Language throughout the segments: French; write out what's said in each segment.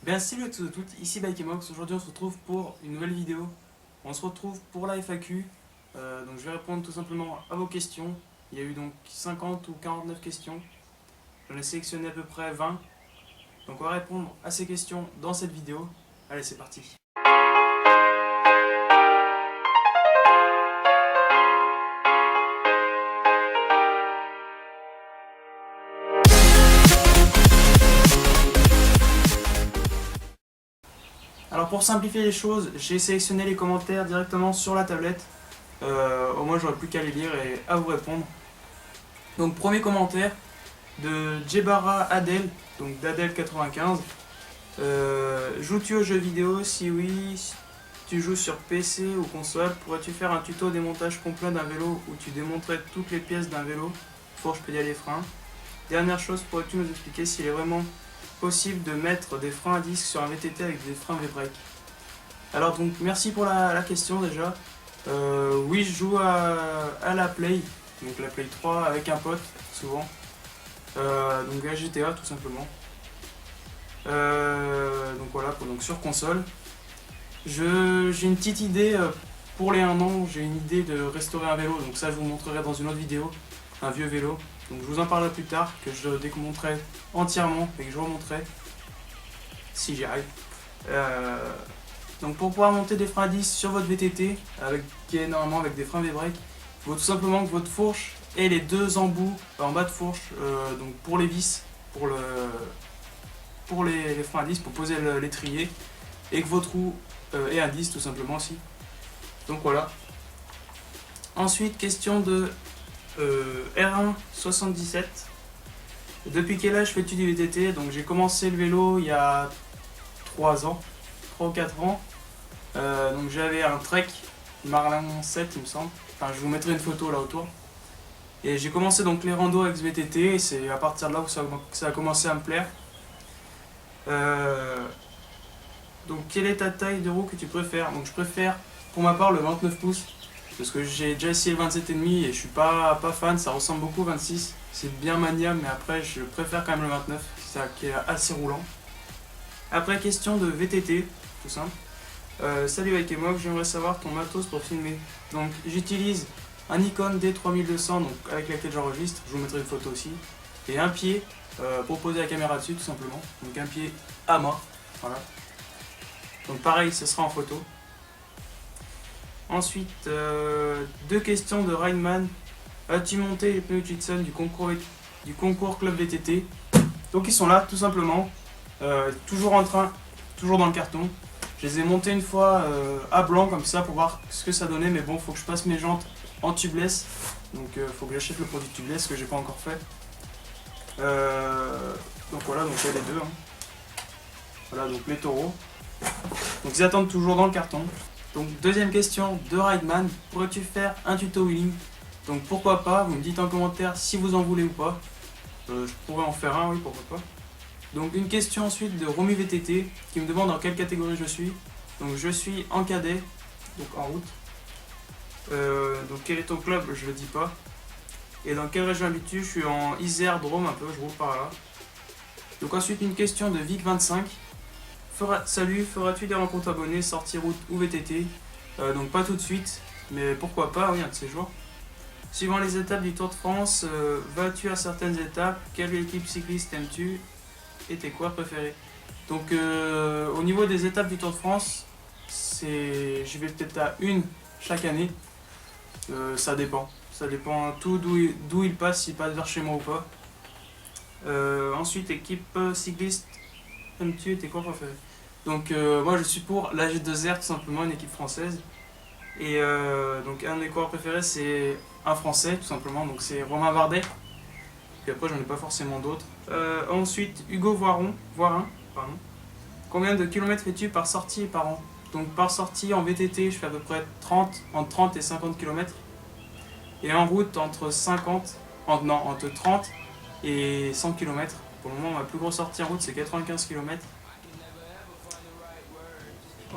Bien salut à tous et à toutes, ici Bikemox. Aujourd'hui on se retrouve pour une nouvelle vidéo. On se retrouve pour la FAQ. Donc je vais répondre tout simplement à vos questions. Il y a eu donc 50 ou 49 questions. J'en ai sélectionné à peu près 20. Donc on va répondre à ces questions dans cette vidéo. Allez, c'est parti. Alors pour simplifier les choses, j'ai sélectionné les commentaires directement sur la tablette. Au moins j'aurai plus qu'à les lire et à vous répondre. Donc premier commentaire de Djebara Adel, donc d'Adel95. Joues-tu aux jeux vidéo? Si oui, si tu joues sur PC ou console, pourrais-tu faire un tuto démontage complet d'un vélo où tu démonterais toutes les pièces d'un vélo, fourche, pédale et frein? Dernière chose, pourrais-tu nous expliquer s'il est vraiment possible de mettre des freins à disque sur un VTT avec des freins V-brake? Alors donc merci pour la question déjà. Oui, je joue à la Play, donc la Play 3 avec un pote souvent. Donc à GTA tout simplement. Donc voilà, donc sur console. J'ai une petite idée pour les 1 an, j'ai une idée de restaurer un vélo, donc ça je vous montrerai dans une autre vidéo, un vieux vélo. Donc je vous en parlerai plus tard, que je démonterai entièrement et que je remonterai, si j'y arrive. Donc pour pouvoir monter des freins à disque sur votre VTT, qui est normalement avec des freins V-brake, il faut tout simplement que votre fourche ait les deux embouts en bas de fourche, donc pour les vis, pour les freins à disque, pour poser l'étrier, et que votre roue ait un disque tout simplement aussi. Donc voilà. Ensuite, question de R177. Depuis quel âge fais-tu du VTT? Donc j'ai commencé le vélo il y a 3 ans, 3 ou 4 ans. Donc j'avais un Trek Marlin 7 il me semble. Enfin, je vous mettrai une photo là autour. Et j'ai commencé donc les randos avec ce VTT et c'est à partir de là où ça a commencé à me plaire. Donc quelle est ta taille de roue que tu préfères? Donc je préfère pour ma part le 29 pouces parce que j'ai déjà essayé le 27,5 et je suis pas fan, ça ressemble beaucoup au 26. C'est bien maniable mais après je préfère quand même le 29 qui est assez roulant. Après question de VTT, tout simple. Salut Aikemog, j'aimerais savoir ton matos pour filmer. Donc j'utilise un Nikon D3200 donc, avec laquelle j'enregistre, je vous mettrai une photo aussi. Et un pied pour poser la caméra dessus tout simplement. Donc un pied à main, voilà. Donc pareil, ce sera en photo. Ensuite, 2 questions de Rainman. As-tu monté les pneus Hudson du concours Club VTT? Donc ils sont là tout simplement, toujours en train, toujours dans le carton. Je les ai montés une fois à blanc comme ça pour voir ce que ça donnait, mais bon, faut que je passe mes jantes en tubeless. Donc faut que j'achète le produit tubeless que j'ai pas encore fait. Donc voilà, donc il y a les deux. Hein. Voilà, donc les taureaux. Donc ils attendent toujours dans le carton. Donc deuxième question de Rideman, pourrais-tu faire un tuto wheeling? Donc pourquoi pas, vous me dites en commentaire si vous en voulez ou pas. Je pourrais en faire un, oui, pourquoi pas. Donc une question ensuite de Romy VTT qui me demande dans quelle catégorie je suis. Donc je suis en cadet, donc en route. Donc quel est ton club? Je le dis pas. Et dans quelle région habites-tu? Je suis en Isère, Drôme un peu, je roule par là. Donc ensuite une question de Vic25. Salut, feras-tu des rencontres abonnées, sortie route ou VTT? Donc pas tout de suite, mais pourquoi pas, oui, un de ces jours. Suivant les étapes du Tour de France, vas-tu à certaines étapes? Quelle équipe cycliste aimes-tu? Et tes coureurs préférés? Donc au niveau des étapes du Tour de France, j'y vais peut-être à une chaque année. Ça dépend tout d'où il passe, s'il passe vers chez moi ou pas. Ensuite, équipe cycliste, aimes-tu et tes coureurs préférés? Donc moi je suis pour la G2R tout simplement, une équipe française. Et donc un de mes coureurs préférés c'est un français tout simplement, donc c'est Romain Bardet. Puis après j'en ai pas forcément d'autres. Ensuite Hugo Voirin, pardon. Combien de kilomètres fais-tu par sortie et par an? Donc par sortie en VTT je fais à peu près entre 30 et 50 km. Et en route entre 30 et 100 km. Pour le moment ma plus grosse sortie en route c'est 95 km.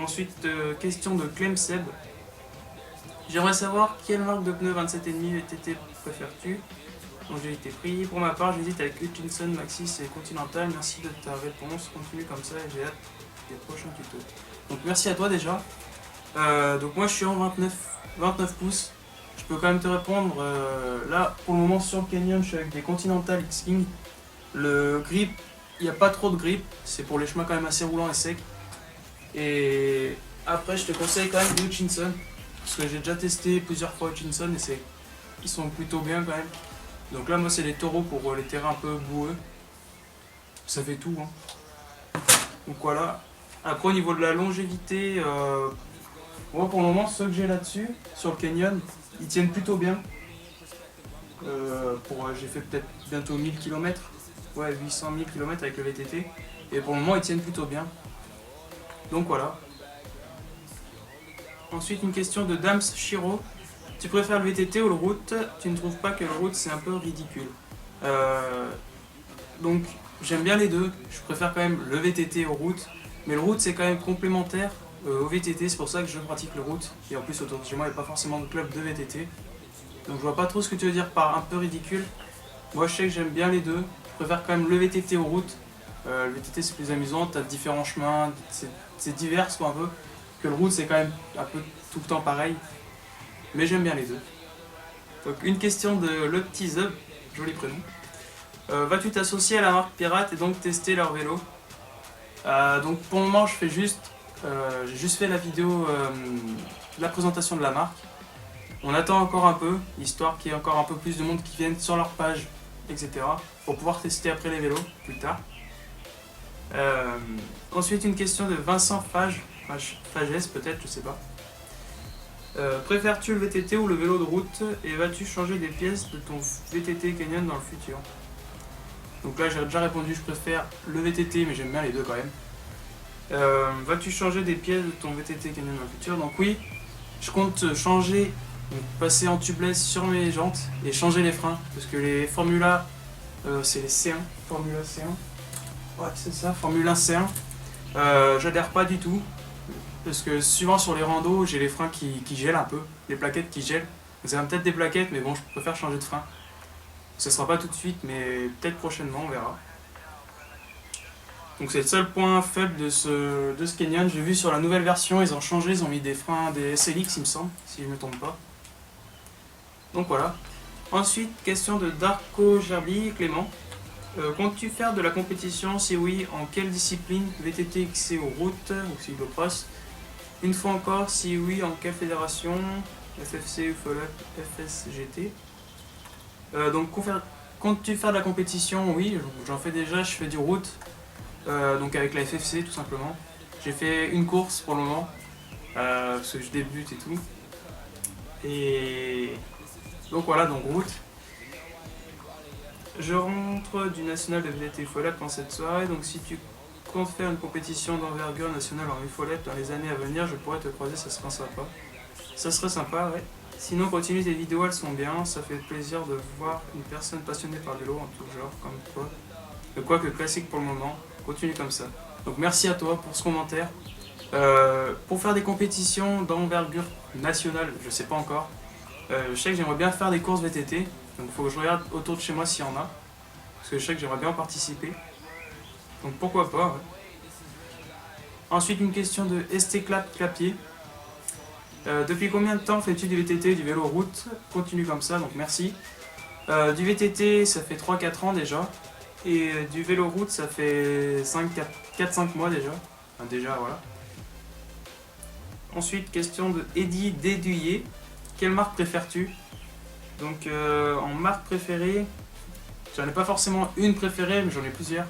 Ensuite, question de Clem Seb. J'aimerais savoir quelle marque de pneus 27,5 VTT préfères-tu? longévité prix. Pour ma part, j'hésite avec Hutchinson, Maxxis et Continental. Merci de ta réponse. Continue comme ça et j'ai hâte des prochains tutos. Donc merci à toi déjà. Donc moi je suis en 29 pouces. Je peux quand même te répondre. Là pour le moment sur le Canyon, je suis avec des Continental X-King. Le grip, il n'y a pas trop de grip. C'est pour les chemins quand même assez roulants et secs. Et après je te conseille quand même des Hutchinson. Parce que j'ai déjà testé plusieurs fois Hutchinson et ils sont plutôt bien quand même. Donc là moi c'est des taureaux pour les terrains un peu boueux. Ça fait tout hein. Donc voilà. Après au niveau de la longévité, moi pour le moment ceux que j'ai là-dessus, sur le Canyon, ils tiennent plutôt bien. J'ai fait peut-être bientôt 1000 km. Ouais 800 000 km avec le VTT. Et pour le moment ils tiennent plutôt bien. Donc voilà. Ensuite une question de Dams Shiro. Tu préfères le VTT ou le route? Tu ne trouves pas que le route c'est un peu ridicule? Donc j'aime bien les deux. Je préfère quand même le VTT au route. Mais le route c'est quand même complémentaire au VTT. C'est pour ça que je pratique le route. Et en plus autour de chez moi il n'y a pas forcément de club de VTT. Donc je vois pas trop ce que tu veux dire par un peu ridicule. Moi je sais que j'aime bien les deux. Je préfère quand même le VTT aux routes. Le VTT c'est plus amusant, tu as différents chemins, c'est divers quoi un peu. Que le route c'est quand même un peu tout le temps pareil. Mais j'aime bien les deux. Donc une question de Le Petit Zub, joli prénom. Vas-tu t'associer à la marque Pirate et donc tester leur vélo? Donc pour le moment j'ai juste fait la vidéo, la présentation de la marque. On attend encore un peu, histoire qu'il y ait encore un peu plus de monde qui vienne sur leur page, etc. Pour pouvoir tester après les vélos, plus tard. Ensuite une question de Vincent Fages peut-être, je sais pas. Préfères-tu le VTT ou le vélo de route et vas-tu changer des pièces de ton VTT Canyon dans le futur? Donc là j'ai déjà répondu, je préfère le VTT mais j'aime bien les deux quand même. Vas-tu changer des pièces de ton VTT Canyon dans le futur? Donc oui, je compte changer, donc passer en tubeless sur mes jantes et changer les freins parce que les Formula, c'est les C1, Formula C1. Ouais c'est ça, Formule 1 C1. J'adhère pas du tout. Parce que souvent sur les randos, j'ai les freins qui gèlent un peu, les plaquettes qui gèlent. Ça va peut-être des plaquettes, mais bon, je préfère changer de frein. Ce sera pas tout de suite, mais peut-être prochainement, on verra. Donc c'est le seul point faible de ce Canyon. J'ai vu sur la nouvelle version, ils ont changé, ils ont mis des freins, des SLX il me semble, si je ne me trompe pas. Donc voilà. Ensuite, question de Darko Gerbi, Clément. Comptes-tu faire de la compétition? Si oui, en quelle discipline? VTT, XC ou route ou cyclocross? Une fois encore, si oui, en quelle fédération? FFC, UFOLAP, FSGT. Donc, comptes-tu faire de la compétition? Oui, j'en fais déjà, je fais du route, donc avec la FFC tout simplement. J'ai fait une course pour le moment, parce que je débute et tout. Et donc voilà, donc route. Je rentre du national de VTT UFOLAP dans cette soirée, donc si tu compte faire une compétition d'envergure nationale en UFOLAP dans les années à venir, je pourrais te croiser, ça serait sympa. Ça serait sympa, ouais. Sinon, continue, tes vidéos, elles sont bien, ça fait plaisir de voir une personne passionnée par le vélo en tout genre, comme toi. Quoique classique pour le moment, continue comme ça. Donc merci à toi pour ce commentaire. Pour faire des compétitions d'envergure nationale, je sais pas encore. Je sais que j'aimerais bien faire des courses VTT, donc il faut que je regarde autour de chez moi s'il y en a. Parce que je sais que j'aimerais bien participer. Donc pourquoi pas, ouais. Ensuite une question de ST Clapier. Depuis combien de temps fais-tu du VTT, du vélo route? Continue comme ça, donc merci. Du VTT ça fait 3-4 ans déjà. Et du vélo route ça fait 4-5 mois déjà. Enfin, déjà voilà. Ensuite question de Eddy Déduyer. Quelle marque préfères-tu? Donc en marque préférée, j'en ai pas forcément une préférée mais j'en ai plusieurs.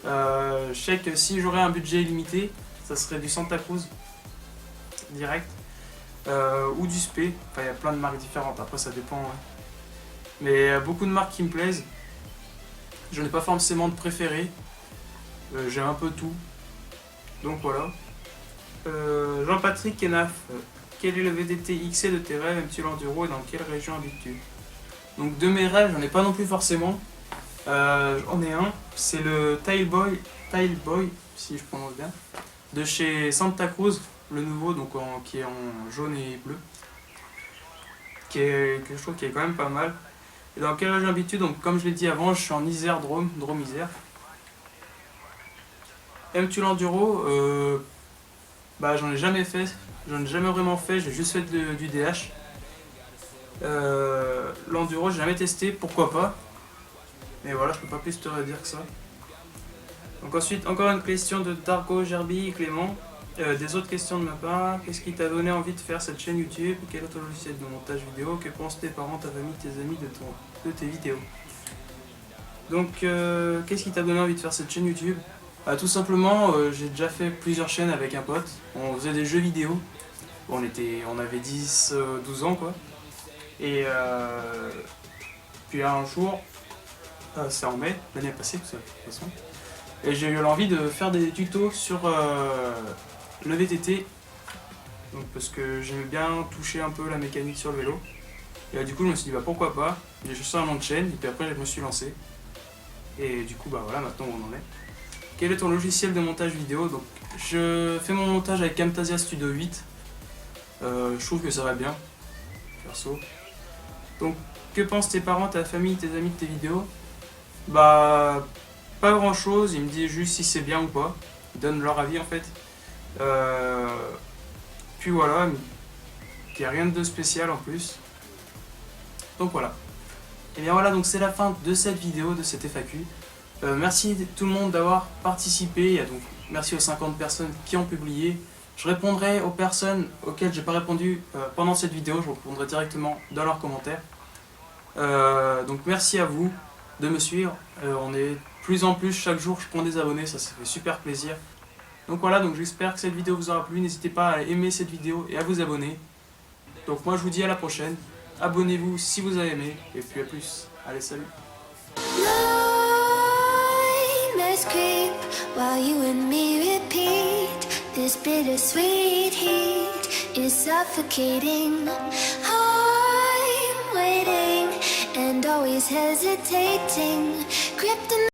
Je sais que si j'aurais un budget illimité, ça serait du Santa Cruz direct. Ou du Spé, enfin il y a plein de marques différentes, après ça dépend, ouais. Mais beaucoup de marques qui me plaisent. J'en ai pas forcément de préféré, j'ai un peu tout, donc voilà. Jean-Patrick Kenaf, quel est le VTT XC de tes rêves? Aimes-tu l'enduro et dans quelle région habites-tu? Donc de mes rêves, j'en ai pas non plus forcément. J'en ai un, c'est le Tailboy, si je prononce bien, de chez Santa Cruz. Le nouveau, donc qui est en jaune et bleu, que je trouve qui est quand même pas mal. Et dans quelle région habites-tu? Donc comme je l'ai dit avant, je suis en Isère, Drôme Isère. Aimes-tu l'enduro? Bah j'en ai jamais fait, j'en ai jamais vraiment fait, j'ai juste fait du DH. L'enduro j'ai jamais testé, pourquoi pas. Mais voilà, je peux pas plus te dire que ça. Donc ensuite, encore une question de Darko, Gerbi, Clément. Des autres questions de ma part. Qu'est-ce qui t'a donné envie de faire cette chaîne YouTube? Quel est ton logiciel de montage vidéo? Que pensent tes parents, ta famille, tes amis de tes vidéos? Donc, qu'est-ce qui t'a donné envie de faire cette chaîne YouTube? Tout simplement, j'ai déjà fait plusieurs chaînes avec un pote. On faisait des jeux vidéo. Bon, on avait 10, 12 ans quoi. Et puis un jour, c'est en mai, l'année passée de toute façon. Et j'ai eu l'envie de faire des tutos sur le VTT. Donc, parce que j'aimais bien toucher un peu la mécanique sur le vélo. Et du coup, je me suis dit, bah pourquoi pas. J'ai juste un nom de chaîne, et puis après, je me suis lancé. Et du coup, bah voilà, maintenant on en est. Quel est ton logiciel de montage vidéo? Donc, je fais mon montage avec Camtasia Studio 8. Je trouve que ça va bien, perso. Donc, que pensent tes parents, ta famille, tes amis de tes vidéos? Bah, pas grand chose, ils me disent juste si c'est bien ou pas. Ils donnent leur avis en fait. Puis voilà, il n'y a rien de spécial en plus. Donc voilà. Et bien voilà, donc c'est la fin de cette vidéo, de cette FAQ. Merci tout le monde d'avoir participé. Donc, merci aux 50 personnes qui ont publié. Je répondrai aux personnes auxquelles j'ai pas répondu pendant cette vidéo. Je répondrai directement dans leurs commentaires. Donc merci à vous de me suivre. On est de plus en plus chaque jour. Je prends des abonnés, ça fait super plaisir. Donc voilà, donc j'espère que cette vidéo vous aura plu. N'hésitez pas à aimer cette vidéo et à vous abonner. Donc moi je vous dis à la prochaine. Abonnez-vous si vous avez aimé. Et puis à plus. Allez, salut. Creep while you and me repeat. This bittersweet heat is suffocating. I'm waiting and always hesitating. Kryptonite.